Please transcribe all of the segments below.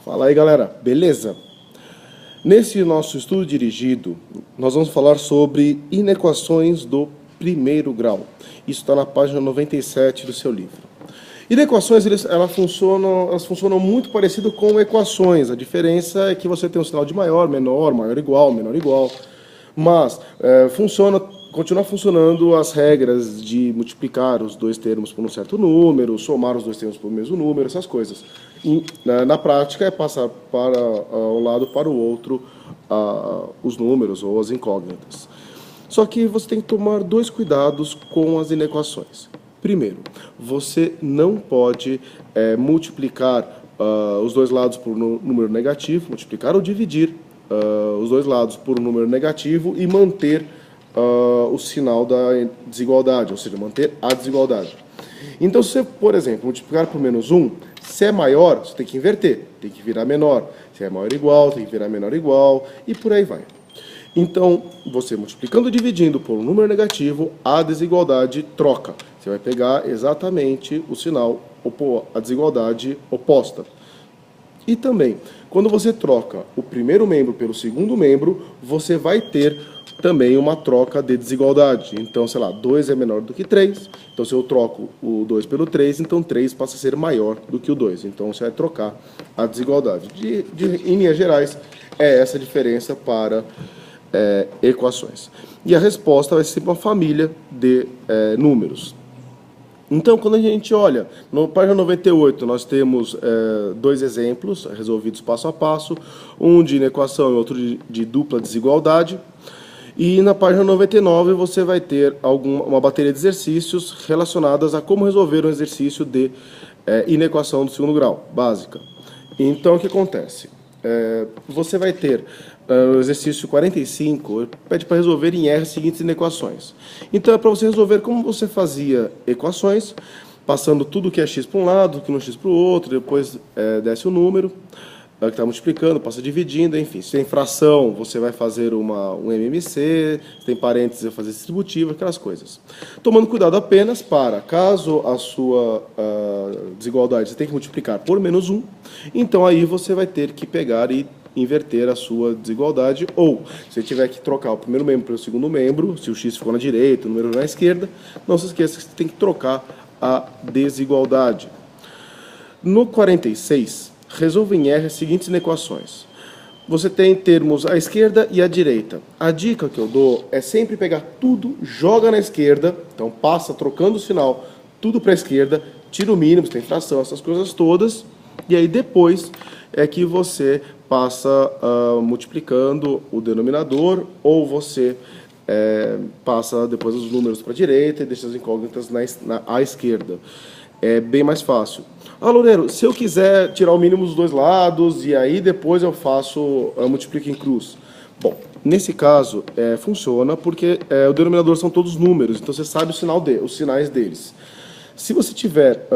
Fala aí, galera, beleza? Nesse nosso estudo dirigido, nós vamos falar sobre inequações do primeiro grau. Isso está na página 97 do seu livro. Inequações, elas funcionam muito parecido com equações. A diferença é que você tem um sinal de maior, menor, maior igual, menor igual. Mas continua funcionando as regras de multiplicar os dois termos por um certo número, somar os dois termos por mesmo número, essas coisas. E, na prática, é passar para um lado para o outro os números ou as incógnitas. Só que você tem que tomar dois cuidados com as inequações. Primeiro, você não pode multiplicar os dois lados por um número negativo, multiplicar ou dividir os dois lados por um número negativo e manter o sinal da desigualdade, ou seja, manter a desigualdade. Então, se você, por exemplo, multiplicar por menos 1, se é maior, você tem que inverter, tem que virar menor. Se é maior ou igual, tem que virar menor ou igual, e por aí vai. Então, você multiplicando e dividindo por um número negativo, a desigualdade troca. Você vai pegar exatamente o sinal, a desigualdade oposta. E também, quando você troca o primeiro membro pelo segundo membro, você vai ter também uma troca de desigualdade. Então, sei lá, 2 é menor do que 3. Então, se eu troco o 2 pelo 3, então 3 passa a ser maior do que o 2. Então, você vai trocar a desigualdade. Em linhas gerais, é essa a diferença para equações. E a resposta vai ser uma família de números. Então, quando a gente olha, na página 98, nós temos dois exemplos resolvidos passo a passo, um de inequação e outro de dupla desigualdade. E na página 99 você vai ter uma bateria de exercícios relacionadas a como resolver um exercício de inequação do segundo grau, básica. Então, o que acontece? Você vai ter o exercício 45, pede para resolver em R as seguintes inequações. Então, é para você resolver como você fazia equações, passando tudo que é x para um lado, tudo que não é x para o outro, depois desce o número que está multiplicando, passa dividindo, enfim. Se tem fração, você vai fazer um MMC, se tem parênteses, vai fazer distributivo, aquelas coisas. Tomando cuidado apenas para, caso a sua desigualdade você tem que multiplicar por menos 1, então aí você vai ter que pegar e inverter a sua desigualdade, ou se tiver que trocar o primeiro membro pelo segundo membro, se o x ficou na direita, o número na esquerda, não se esqueça que você tem que trocar a desigualdade. No 46, resolva em R as seguintes inequações. Você tem termos à esquerda e à direita. A dica que eu dou é sempre pegar tudo, joga na esquerda, então passa trocando o sinal, tudo para a esquerda, tira o mínimo, tem fração, essas coisas todas, e aí depois é que você passa multiplicando o denominador, ou você passa depois os números para a direita e deixa as incógnitas à esquerda. É bem mais fácil. Loureiro, se eu quiser tirar o mínimo dos dois lados e aí depois eu multiplico em cruz. Bom, nesse caso funciona porque o denominador são todos números, então você sabe os sinais deles. Se você tiver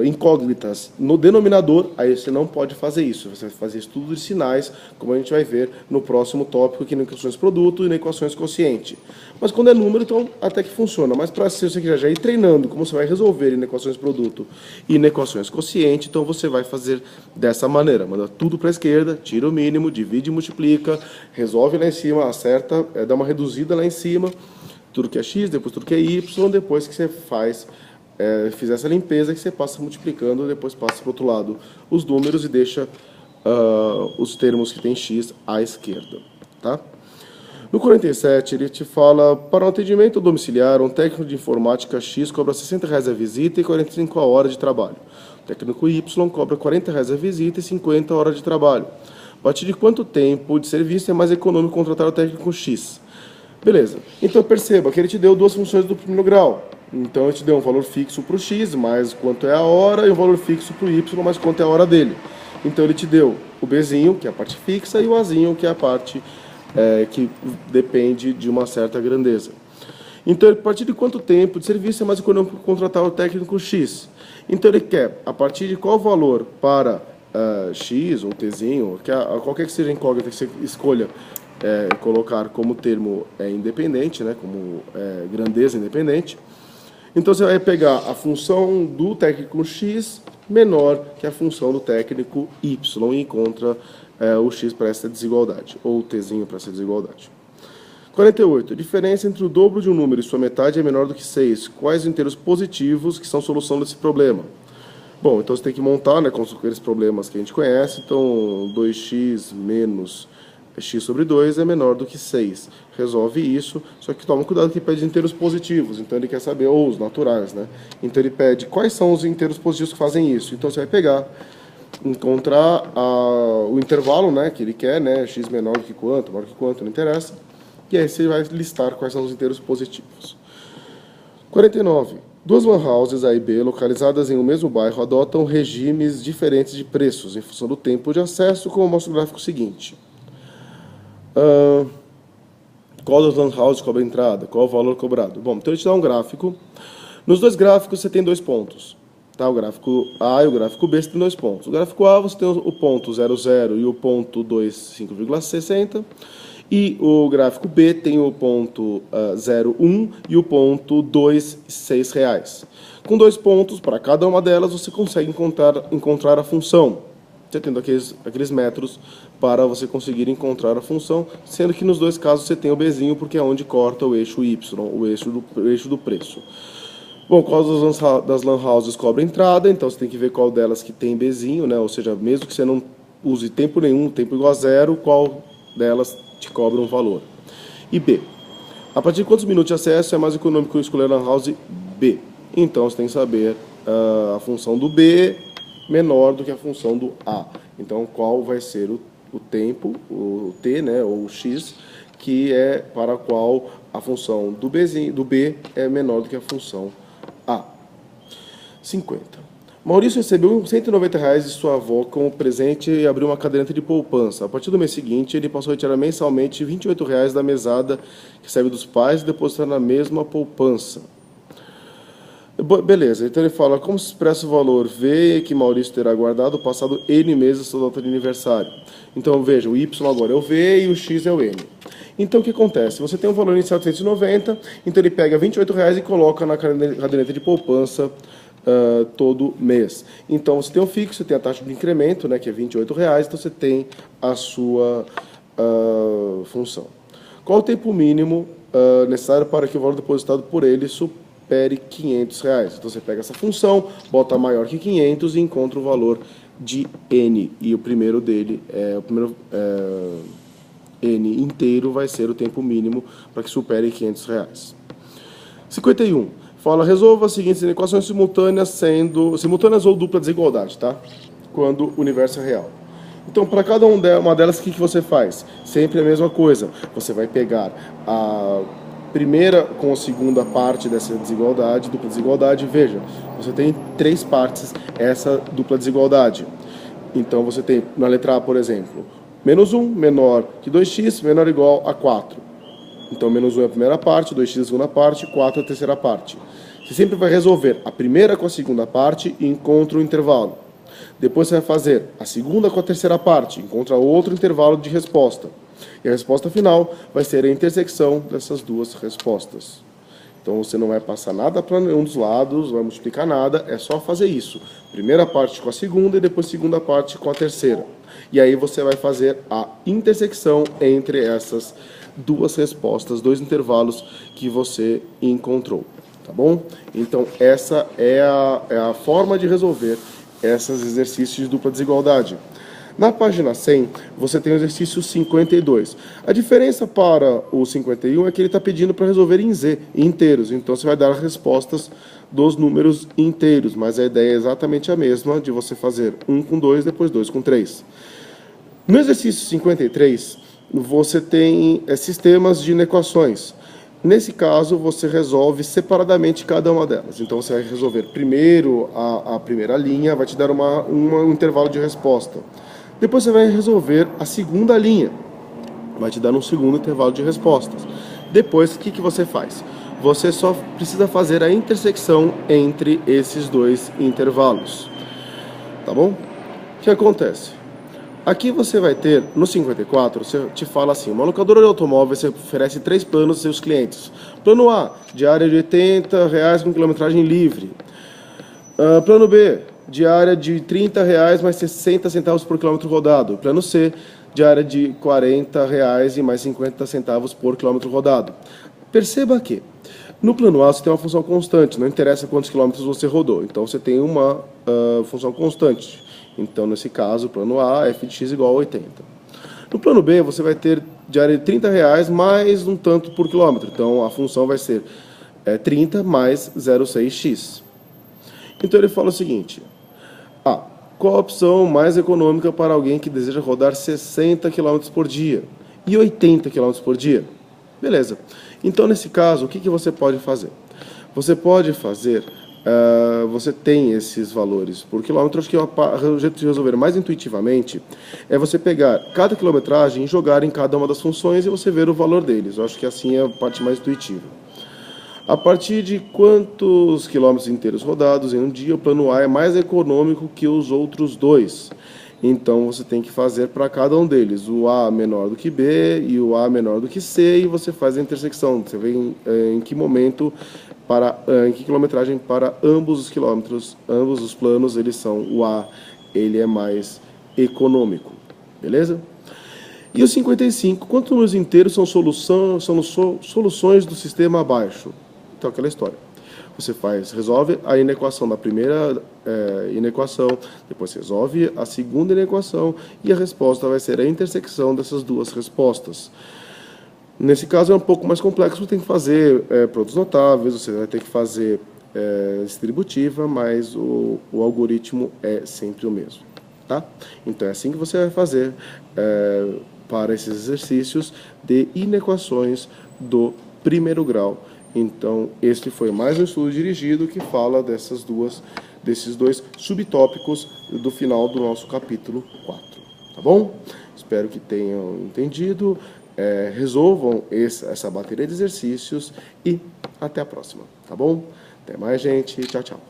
incógnitas no denominador, aí você não pode fazer isso. Você vai fazer estudo de sinais, como a gente vai ver no próximo tópico, aqui na equações produto e na equações quociente. Mas quando é número, então até que funciona. Mas para se você quiser já ir treinando como você vai resolver em equações produto e em equações quociente, então você vai fazer dessa maneira. Manda tudo para a esquerda, tira o mínimo, divide e multiplica, resolve lá em cima, acerta, dá uma reduzida lá em cima, tudo que é x, depois tudo que é y, depois que você fizer essa limpeza, que você passa multiplicando, depois passa para o outro lado os números e deixa os termos que tem x à esquerda. Tá? No 47, ele te fala, para um atendimento domiciliar, um técnico de informática X cobra R$60 a visita e 45 a hora de trabalho. O técnico Y cobra R$40 a visita e 50 a hora de trabalho. A partir de quanto tempo de serviço é mais econômico contratar o técnico X? Beleza. Então, perceba que ele te deu duas funções do primeiro grau. Então, ele te deu um valor fixo para o X, mais quanto é a hora, e um valor fixo para o Y, mais quanto é a hora dele. Então, ele te deu o Bzinho, que é a parte fixa, e o Azinho, que é a parte que depende de uma certa grandeza. Então, a partir de quanto tempo de serviço é mais econômico contratar o técnico X? Então, ele quer, a partir de qual valor para X ou Tzinho, qualquer que seja a incógnita que você escolha colocar como termo independente, né, como grandeza independente. Então, você vai pegar a função do técnico X menor que a função do técnico y e encontra o x para essa desigualdade, ou o tzinho para essa desigualdade. 48. A diferença entre o dobro de um número e sua metade é menor do que 6. Quais inteiros positivos que são solução desse problema? Bom, então você tem que montar, né, com aqueles problemas que a gente conhece. Então, 2x menos x sobre 2 é menor do que 6. Resolve isso, só que toma cuidado que ele pede inteiros positivos. Então, ele quer saber, ou os naturais, né? Então, ele pede quais são os inteiros positivos que fazem isso. Então, você vai pegar, encontrar o intervalo, né, que ele quer, né, x menor do que quanto, maior que quanto, não interessa. E aí você vai listar quais são os inteiros positivos. 49. Duas lan houses A e B, localizadas em um mesmo bairro, adotam regimes diferentes de preços em função do tempo de acesso, como mostra o gráfico seguinte. Qual das lan houses cobra entrada? Qual o valor cobrado? Bom, então a gente dá um gráfico. Nos dois gráficos você tem 2 pontos. Tá? O gráfico A e o gráfico B você tem 2 pontos. O gráfico A você tem o ponto 00 e o ponto 25,60. E o gráfico B tem o ponto 0,1 e o ponto 2,6 reais. Com 2 pontos para cada uma delas, você consegue encontrar a função. Você tendo aqueles metros para você conseguir encontrar a função, sendo que nos dois casos você tem o Bzinho, porque é onde corta o eixo Y, o eixo do preço. Bom, qual das lan houses cobra entrada? Então você tem que ver qual delas que tem Bzinho, né? Ou seja, mesmo que você não use tempo nenhum, tempo igual a 0, qual delas te cobra um valor. E B. A partir de quantos minutos de acesso é mais econômico escolher a lan house B? Então, você tem que saber a função do B menor do que a função do A. Então, qual vai ser o tempo, o T, né, ou o X, que é para qual a função do B é menor do que a função A. 50. Maurício recebeu R$190 de sua avó como presente e abriu uma caderneta de poupança. A partir do mês seguinte, ele passou a retirar mensalmente R$28 da mesada que recebe dos pais e depositar na mesma poupança. Beleza, então ele fala, como se expressa o valor V que Maurício terá guardado passado N meses da sua data de aniversário. Então, veja, o Y agora é o V e o X é o N. Então, o que acontece? Você tem um valor inicial de 190, então ele pega R$28 e coloca na caderneta de poupança todo mês. Então, você tem um fixo, você tem a taxa de incremento, né, que é R$28, então você tem a sua função. Qual o tempo mínimo necessário para que o valor depositado por ele supere R$500? Então, você pega essa função, bota maior que 500 e encontra o valor de N. E o primeiro dele, N inteiro, vai ser o tempo mínimo para que supere R$500. 51. Fala, resolva as seguintes equações simultâneas ou dupla desigualdade, tá? Quando o universo é real. Então, para cada uma delas, o que você faz? Sempre a mesma coisa. Você vai pegar a primeira com a segunda parte dessa desigualdade, dupla desigualdade. Veja, você tem 3 partes essa dupla desigualdade. Então, você tem, na letra A, por exemplo, menos 1 menor que 2x, menor ou igual a 4. Então, menos 1 é a primeira parte, 2x é a segunda parte, 4 é a terceira parte. Você sempre vai resolver a primeira com a segunda parte e encontra o intervalo. Depois você vai fazer a segunda com a terceira parte, encontra outro intervalo de resposta. E a resposta final vai ser a intersecção dessas duas respostas. Então, você não vai passar nada para nenhum dos lados, não vai multiplicar nada, é só fazer isso. Primeira parte com a segunda e depois segunda parte com a terceira. E aí você vai fazer a intersecção entre essas duas respostas, 2 intervalos que você encontrou, tá bom? Então, essa é a forma de resolver esses exercícios de dupla desigualdade. Na página 100, você tem o exercício 52. A diferença para o 51 é que ele está pedindo para resolver em Z, em inteiros. Então, você vai dar as respostas dos números inteiros, mas a ideia é exatamente a mesma de você fazer 1 com 2, depois 2 com 3. No exercício 53, você tem sistemas de inequações. Nesse caso, você resolve separadamente cada uma delas. Então, você vai resolver primeiro a primeira linha, vai te dar um intervalo de resposta. Depois, você vai resolver a segunda linha, vai te dar um segundo intervalo de respostas. Depois, o que você faz? Você só precisa fazer a intersecção entre esses 2 intervalos. Tá bom? O que acontece? Aqui você vai ter, no 54, você te fala assim, uma locadora de automóveis oferece 3 planos aos seus clientes. Plano A, diária de R$80 com quilometragem livre. Plano B, diária de R$ 30 mais 60 centavos por quilômetro rodado. Plano C, diária de R$ 40 e mais 50 centavos por quilômetro rodado. Perceba que no plano A você tem uma função constante, não interessa quantos quilômetros você rodou, então você tem uma função constante. Então, nesse caso, plano A, f de x igual a 80. No plano B, você vai ter diária de R$ 30 mais um tanto por quilômetro, então a função vai ser 30 mais 0,6x. Então ele fala o seguinte: qual a opção mais econômica para alguém que deseja rodar 60 km por dia e 80 km por dia? Beleza. Então, nesse caso, o que você pode fazer? Você pode fazer, você tem esses valores por quilômetro. Acho que o jeito de resolver mais intuitivamente é você pegar cada quilometragem e jogar em cada uma das funções e você ver o valor deles. Eu acho que assim é a parte mais intuitiva. A partir de quantos quilômetros inteiros rodados em um dia, o plano A é mais econômico que os outros dois. Então, você tem que fazer para cada um deles o A menor do que B e o A menor do que C, e você faz a intersecção. Você vê em que momento, em que quilometragem para ambos os quilômetros, ambos os planos, eles são o A, ele é mais econômico. Beleza? E o 55, quantos números inteiros são soluções do sistema abaixo? Então, aquela história. Você resolve a inequação da primeira inequação, depois resolve a segunda inequação e a resposta vai ser a intersecção dessas duas respostas. Nesse caso é um pouco mais complexo, você tem que fazer produtos notáveis, você vai ter que fazer distributiva, mas o algoritmo é sempre o mesmo. Tá? Então é assim que você vai fazer para esses exercícios de inequações do primeiro grau. Então, este foi mais um estudo dirigido que fala desses dois subtópicos do final do nosso capítulo 4. Tá bom? Espero que tenham entendido. Resolvam essa bateria de exercícios e até a próxima. Tá bom? Até mais, gente. Tchau, tchau.